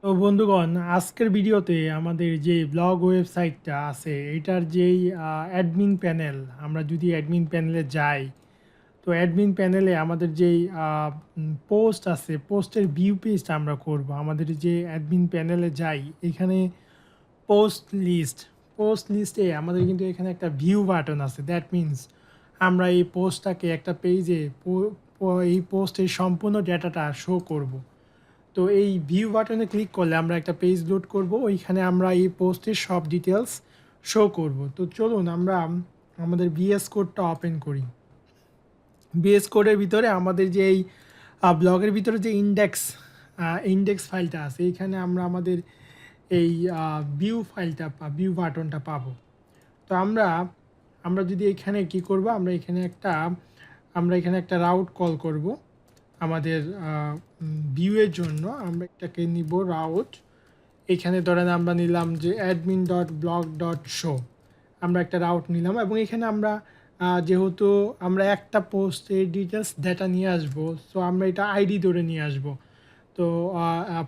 তো বন্ধুগণ, আজকের ভিডিওতে আমাদের যে ব্লগ ওয়েবসাইটটা আছে এটার যেই অ্যাডমিন প্যানেল, আমরা যদি অ্যাডমিন প্যানেলে যাই, তো অ্যাডমিন প্যানেলে আমাদের যেই পোস্ট আছে, পোস্টের ভিউ পেজটা আমরা করব। আমাদের যে অ্যাডমিন প্যানেলে যাই, এখানে পোস্ট লিস্টে আমাদের কিন্তু এখানে একটা ভিউ বাটন আছে। দ্যাট মিন্স আমরা এই পোস্টটাকে একটা পেজে এই পোস্টের সম্পূর্ণ ডেটাটা শো করব। তো এই ভিউ বাটনে ক্লিক করলে আমরা একটা পেজ লোড করব, ওইখানে আমরা এই পোস্টের সব ডিটেলস শো করব। তো চলুন আমরা আমাদের বিএস কোডটা ওপেন করি। বিএস কোডের ভিতরে আমাদের যে এই ব্লগের ভিতরে যে ইন্ডেক্স ফাইলটা আছে, এইখানে আমরা আমাদের এই ভিউ বাটনটা পাবো। তো আমরা আমরা যদি এখানে কি করব, আমরা এখানে একটা রাউট কল করব আমাদের ভিউয়ের জন্য। আমরা এটাকে নিব রাউট। এখানে ধরেন আমরা নিলাম যে admin.blog.show, আমরা একটা রাউট নিলাম এবং এখানে আমরা যেহেতু আমরা একটা পোস্টের ডিটেলস ডেটা নিয়ে আসবো, সো আমরা এটা আইডি ধরে নিয়ে আসবো। তো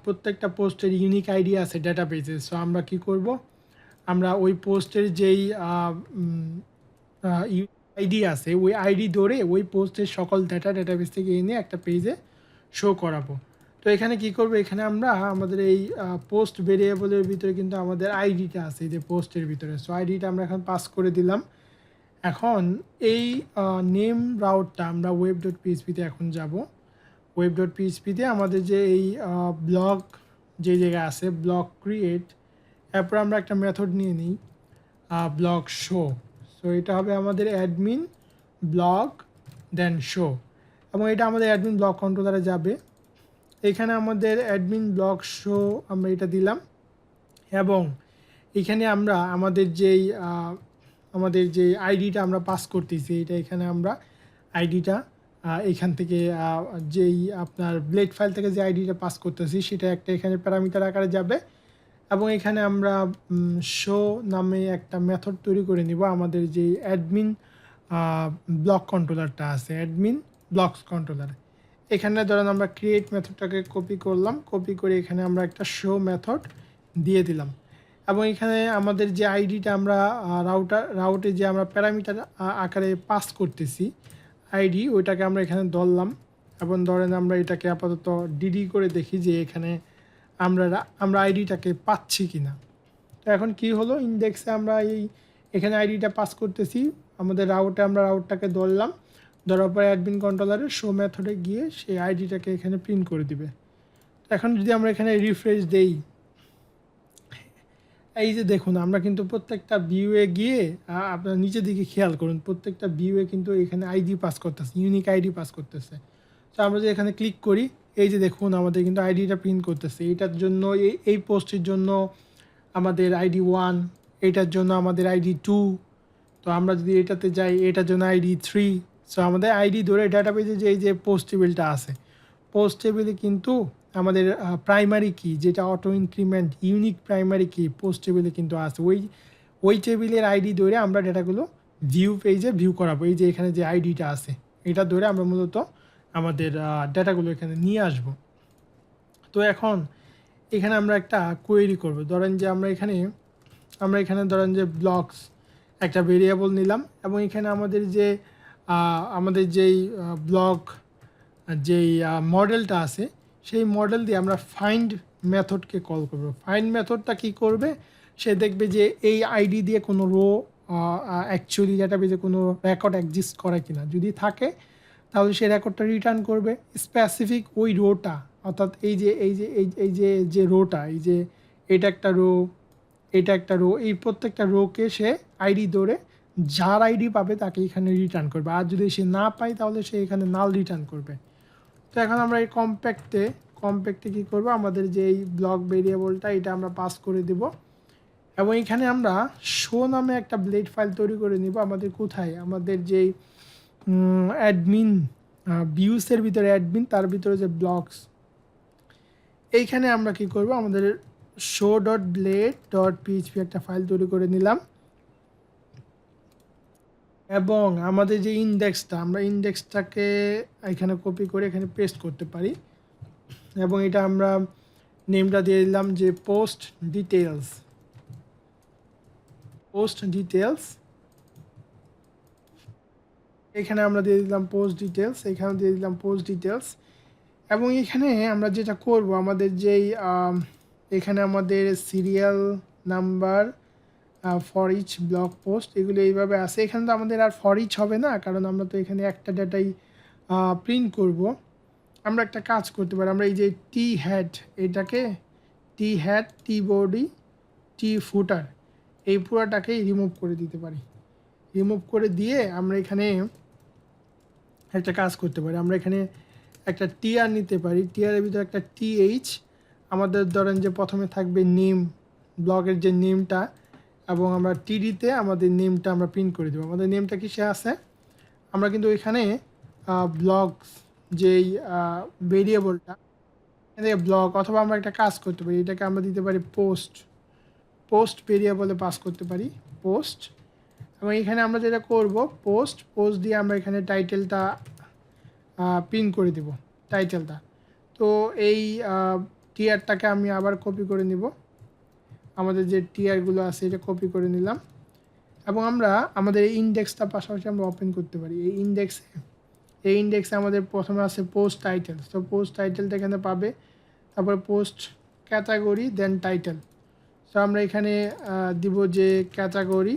প্রত্যেকটা পোস্টের ইউনিক আইডি আছে ডেটাবেজে। সো আমরা কি করব, আমরা ওই পোস্টের যেই আইডি আছে ওই আইডি ধরে ওই পোস্টের সকল ডেটাবেস থেকে এনে একটা পেজে শো করাবো। তো এখানে কি করব, এখানে আমরা আমাদের এই পোস্ট ভেরিয়েবলের ভিতরে কিন্তু আমাদের আইডিটা আছে এই যে পোস্টের ভিতরে। সো আইডিটা আমরা এখন পাস করে দিলাম। এখন এই নেম রাউটটা আমরা web.php-তে এখন যাব। web.php-তে আমাদের যে এই ব্লগ যে জায়গায় আছে ব্লগ ক্রিয়েট, এরপর আমরা একটা মেথড নিয়ে নিই ব্লগ শো। সো এটা হবে আমাদের অ্যাডমিন ব্লগ দেন শো, এবং এটা আমাদের অ্যাডমিন ব্লগ কন্ট্রোলারে যাবে। এখানে আমাদের অ্যাডমিন ব্লগ শো আমরা এটা দিলাম, এবং এখানে আমরা আমাদের যেই আইডিটা আমরা পাস করতেছি এটা এখানে আমরা আইডিটা এখান থেকে যেই আপনার ব্লেড ফাইল থেকে যে আইডিটা পাস করতেছি সেটা একটা এখানে প্যারামিটার আকারে যাবে, এবং এখানে আমরা শো নামে একটা মেথড তৈরি করে নিব আমাদের যে অ্যাডমিন ব্লক কন্ট্রোলারটা আছে, অ্যাডমিন ব্লকস কন্ট্রোলার। এখানে ধরেন আমরা ক্রিয়েট মেথডটাকে কপি করলাম, কপি করে এখানে আমরা একটা শো মেথড দিয়ে দিলাম, এবং এখানে আমাদের যে আইডিটা আমরা রাউটে যে আমরা প্যারামিটার আকারে পাস করতেছি আইডি, ওইটাকে আমরা এখানে ধরলাম, এবং ধরেন আমরা এটাকে আপাতত ডিডি করে দেখি যে এখানে আমরা আইডিটাকে পাচ্ছি কিনা। তো এখন কি হলো, ইন্ডেক্সে আমরা এখানে আইডিটা পাস করতেছি আমাদের রাউটে, আমরা রাউটটাকে ধরলাম, ধরার পরে অ্যাডমিন কন্ট্রোলারের শো মেথডে গিয়ে সেই আইডিটাকে এখানে প্রিন্ট করে দিবে। তো এখন যদি আমরা এখানে রিফ্রেশ দেই, এই যে দেখুন আমরা কিন্তু প্রত্যেকটা ভিউয়ে গিয়ে আপনার নিচের দিকে খেয়াল করুন, প্রত্যেকটা ভিউয়ে কিন্তু এখানে আইডি পাস করতেছে, ইউনিক আইডি পাস করতেছে। তো আমরা যদি এখানে ক্লিক করি, এই যে দেখুন আমাদের কিন্তু আইডিটা প্রিন্ট করতেছে। এটার জন্য এই পোস্টের জন্য আমাদের আইডি 1, এটার জন্য আমাদের আইডি 2। তো আমরা যদি এটাতে যাই, এটার জন্য আইডি 3। সো আমাদের আইডি ধরে ডাটাবেজে যে এই যে পোস্ট টেবিলটা আছে, পোস্ট টেবিলে কিন্তু আমাদের প্রাইমারি কি যেটা অটো ইনক্রিমেন্ট ইউনিক প্রাইমারি কি পোস্ট টেবিলে কিন্তু আছে। ওই টেবিলের আইডি ধরে আমরা ডেটাগুলো ভিউ পেজে ভিউ করাবো। এই যে এখানে যে আইডিটা আছে এটা ধরে আমরা মূলত আমাদের ডেটাগুলো এখানে নিয়ে আসব। তো এখন এখানে আমরা একটা কোয়েরি করব। ধরেন যে আমরা এখানে ধরেন যে ব্লকস একটা ভেরিয়েবল নিলাম, এবং এখানে আমাদের যেই ব্লক যেই মডেলটা আছে সেই মডেল দিয়ে আমরা ফাইন্ড মেথডকে কল করব। ফাইন্ড মেথডটা কি করবে, সে দেখবে যে এই আইডি দিয়ে কোনো রো অ্যাকচুয়ালি ডেটাবেজে কোনো রেকর্ড এক্সিস্ট করে কিনা। যদি থাকে তাহলে সেই রেকর্ডটা রিটার্ন করবে স্পেসিফিক ওই রোটা, অর্থাৎ এই যে রোটা, এই যে এটা একটা রো, এটা একটা রো, এই প্রত্যেকটা রোকে সে আইডি ধরে যার আইডি পাবে তাকে এখানে রিটার্ন করবে, আর যদি সে না পায় তাহলে সে এখানে নাল রিটার্ন করবে। তো এখন আমরা এই কম্প্যাক্টে কী করবো, আমাদের যে এই ব্লক ভেরিয়েবলটা এটা আমরা পাস করে দেব, এবং এখানে আমরা শো নামে একটা ব্লেড ফাইল তৈরি করে নিব। আমাদের কোথায়, আমাদের যেই অ্যাডমিন ভিউসের ভিতরে অ্যাডমিন, তার ভিতরে যে ব্লকস, এইখানে আমরা কি করব, আমাদের show.blade.php একটা ফাইল তৈরি করে নিলাম, এবং আমাদের যে ইন্ডেক্সটা, আমরা ইন্ডেক্সটাকে এখানে কপি করে এখানে পেস্ট করতে পারি, এবং এটা আমরা নেমটা দিয়ে দিলাম যে পোস্ট ডিটেলস। এখানে আমরা দিয়ে দিলাম পোস্ট ডিটেলস, এখানে দিয়ে দিলাম পোস্ট ডিটেলস। এবং এখানে আমরা যেটা করব, আমাদের যেই এখানে আমাদের serial number for each blog post এগুলো এইভাবে আছে। এখানে তো আমাদের আর ফর ইচ হবে না, কারণ আমরা তো এখানে একটা ডাটাই প্রিন্ট করব। আমরা একটা কাজ করতে পারি, আমরা এই যে টি হ্যাড, এটাকে টি বডি টি ফুটার এই পুরোটাকেই রিমুভ করে দিতে পারি। রিমুভ করে দিয়ে আমরা এখানে একটা কাজ করতে পারি, আমরা এখানে একটা টিআর নিতে পারি। টিআরের ভিতরে একটা টিএইচ, আমাদের ধরেন যে প্রথমে থাকবে নেম, ব্লগের যে নেমটা, এবং আমরা টিডিতে আমাদের নেমটা আমরা প্রিন্ট করে দেবো। আমাদের নেমটা কিসে আছে, আমরা কিন্তু এখানে ব্লগস যেই ভেরিয়েবলটা ব্লগ, অথবা আমরা একটা কাজ করতে পারি, এটাকে আমরা দিতে পারি পোস্ট ভেরিয়েবলে পাস করতে পারি পোস্ট। এবং এখানে আমরা যেটা করব, পোস্ট দিয়ে আমরা এখানে টাইটেলটা প্রিন্ট করে দেব, টাইটেলটা। তো এই টিআরটাকে আমি আবার কপি করে নিব, আমাদের যে টিআরগুলো আছে এটা কপি করে নিলাম। এবং আমরা আমাদের এই ইন্ডেক্সটা পাশাপাশি আমরা ওপেন করতে পারি। এই ইন্ডেক্সে আমাদের প্রথমে আছে পোস্ট টাইটেল। তো পোস্ট টাইটেলটা এখানে পাবে, তারপরে পোস্ট ক্যাটাগরি, দেন টাইটেল। সো আমরা এখানে দিব যে ক্যাটাগরি।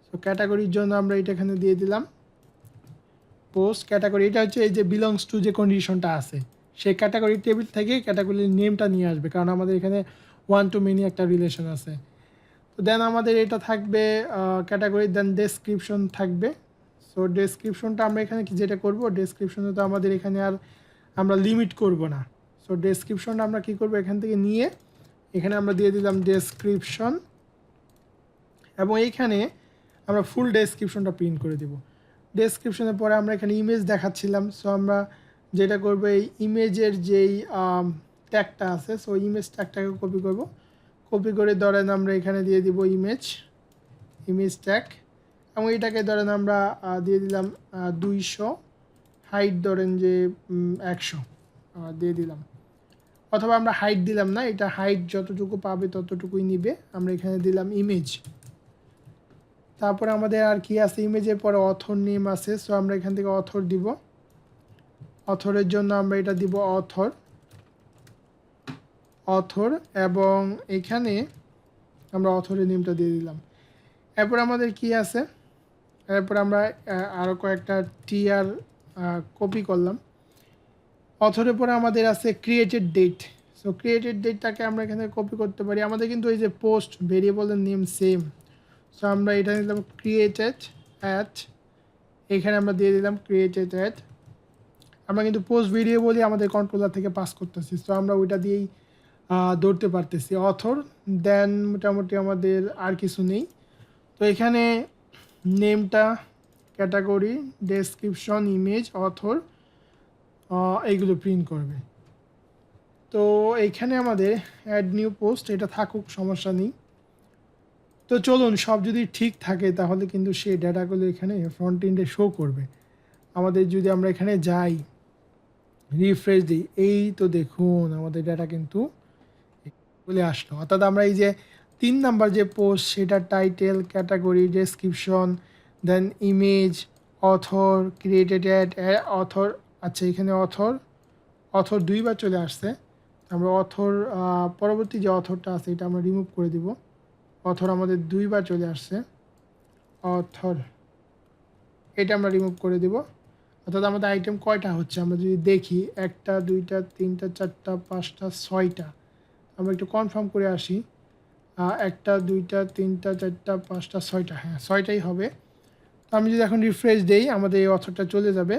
তো ক্যাটাগরির জন্য আমরা এটা এখানে দিয়ে দিলাম পোস্ট ক্যাটাগরি। এটা হচ্ছে এই যে বিলংস টু যে কন্ডিশনটা আছে, সেই ক্যাটাগরি টেবিল থেকে ক্যাটাগরির নেমটা নিয়ে আসবে, কারণ আমাদের এখানে ওয়ান টু মেনি একটা রিলেশন আছে। তো দেন আমাদের এটা থাকবে ক্যাটাগরি, দেন ডেসক্রিপশন থাকবে। সো ডেসক্রিপশনটা আমরা এখানে যেটা করব, ডেসক্রিপশনে তো আমাদের এখানে আর আমরা লিমিট করব না। সো ডেসক্রিপশনটা আমরা কি করব, এখান থেকে নিয়ে এখানে আমরা দিয়ে দিলাম ডেসক্রিপশন, এবং এইখানে আমরা ফুল ডেসক্রিপশনটা প্রিন্ট করে দেব। ডেসক্রিপশনের পরে আমরা এখানে ইমেজ দেখাচ্ছিলাম, সো আমরা যেটা করব, এই ইমেজের যেই ট্যাগটা আছে, সো ইমেজ ট্যাগটাকে কপি করব। কপি করে ধরেন আমরা এখানে দিয়ে দিব ইমেজ ট্যাগ, এবং এটাকে ধরেন আমরা দিয়ে দিলাম 200, হাইট ধরেন যে 100 দিয়ে দিলাম, অথবা আমরা হাইট দিলাম না, এটা হাইট যতটুকু পাবে ততটুকুই নিবে। আমরা এখানে দিলাম ইমেজ। তারপরে আমাদের আর কি আছে, ইমেজের পরে অথর নেম আছে, সো আমরা এখান থেকে অথর দিব। অথরের জন্য আমরা এটা দিব অথর, এবং এখানে আমরা অথরের নেমটা দিয়ে দিলাম। এরপর আমাদের কি আছে, এরপর আমরা আরও কয়েকটা টিআর কপি করলাম। অথরের পরে আমাদের আছে ক্রিয়েটেড ডেট। সো ক্রিয়েটেড ডেটটাকে আমরা এখানে কপি করতে পারি। আমাদের কিন্তু এই যে পোস্ট ভেরিয়েবলের নেম সেম, সো আমরা এটা নিলাম ক্রিয়েটেড অ্যাট, এখানে আমরা দিয়ে দিলাম ক্রিয়েটেড অ্যাট। আমরা কিন্তু পোস্ট ভেরিয়েবলই আমাদের কন্ট্রোলার থেকে পাস করতেছি, সো আমরা ওইটা দিয়েই ধরতে পারতেছি অথর। দেন মোটামুটি আমাদের আর কিছু নেই। তো এখানে নেমটা, ক্যাটাগরি, ডেসক্রিপশন, ইমেজ, অথর এইগুলো প্রিন্ট করবে। তো এইখানে আমাদের অ্যাড নিউ পোস্ট এটা থাকুক, সমস্যা নেই। তো চলুন, সব যদি ঠিক থাকে তাহলে কিন্তু সেই ডাটাগুলো এখানে ফ্রন্ট এন্ডে শো করবে। আমাদের যদি আমরা এখানে যাই, রিফ্রেশ দিই, এই তো দেখুন আমাদের ডাটা কিন্তু চলে আসলো। অর্থাৎ আমরা এই যে 3 নাম্বার যে পোস্ট, সেটা title, category, description, then image, author, created at, author. আচ্ছা, এখানে অথর 2বার চলে আসছে। আমরা অথর পরবর্তী যে অথরটা আছে এটা আমরা রিমুভ করে দিব। অথর আমাদের 2বার চলে আসছে, অথর এটা আমরা রিমুভ করে দিব। অর্থাৎ আমাদের আইটেম কয়টা হচ্ছে আমরা যদি দেখি, 1টা 2টা 3টা 4টা 5টা 6টা। আমরা একটু কনফার্ম করে আসি, 1টা 2টা 3টা 4টা 5টা 6টা, হ্যাঁ 6টাই হবে। তো আমি যদি এখন রিফ্রেশ দেই, আমাদের এই অথরটা চলে যাবে।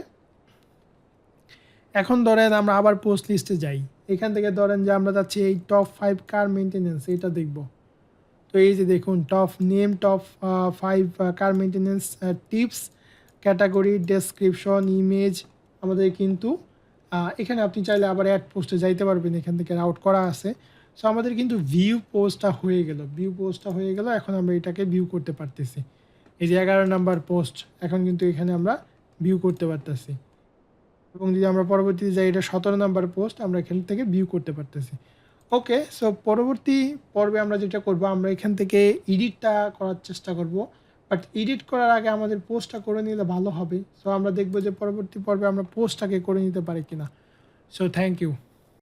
এখন ধরেন আমরা আবার পোস্ট লিস্টে যাই, এখান থেকে ধরেন যে আমরা যাচ্ছি এই টপ 5 কার মেনটেন্যান্স, এটা দেখব। তো এই যে দেখুন, top 5 car maintenance tips, category, description, image. আমাদের কিন্তু এখানে আপনি চাইলে আবার অ্যাড পোস্টে যাইতে পারবেন, এখান থেকে রাউট করা আছে। সো আমাদের কিন্তু ভিউ পোস্টটা হয়ে গেল। এখন আমরা এটাকে ভিউ করতে পারতেছি। এই যে 11 নাম্বার পোস্ট, এখন কিন্তু এখানে আমরা ভিউ করতে পারতেছি। এবং যদি আমরা পরবর্তীতে যাই, এটা 17 নাম্বার পোস্ট, আমরা এখান থেকে ভিউ করতে পারতেছি। ওকে, সো পরবর্তী পর্বে আমরা যেটা করব, আমরা এখান থেকে এডিটটা করার চেষ্টা করব। বাট এডিট করার আগে আমাদের পোস্টটা করে নিলে ভালো হবে। সো আমরা দেখব যে পরবর্তী পর্বে আমরা পোস্টটাকে করে নিতে পারি কিনা। So thank you.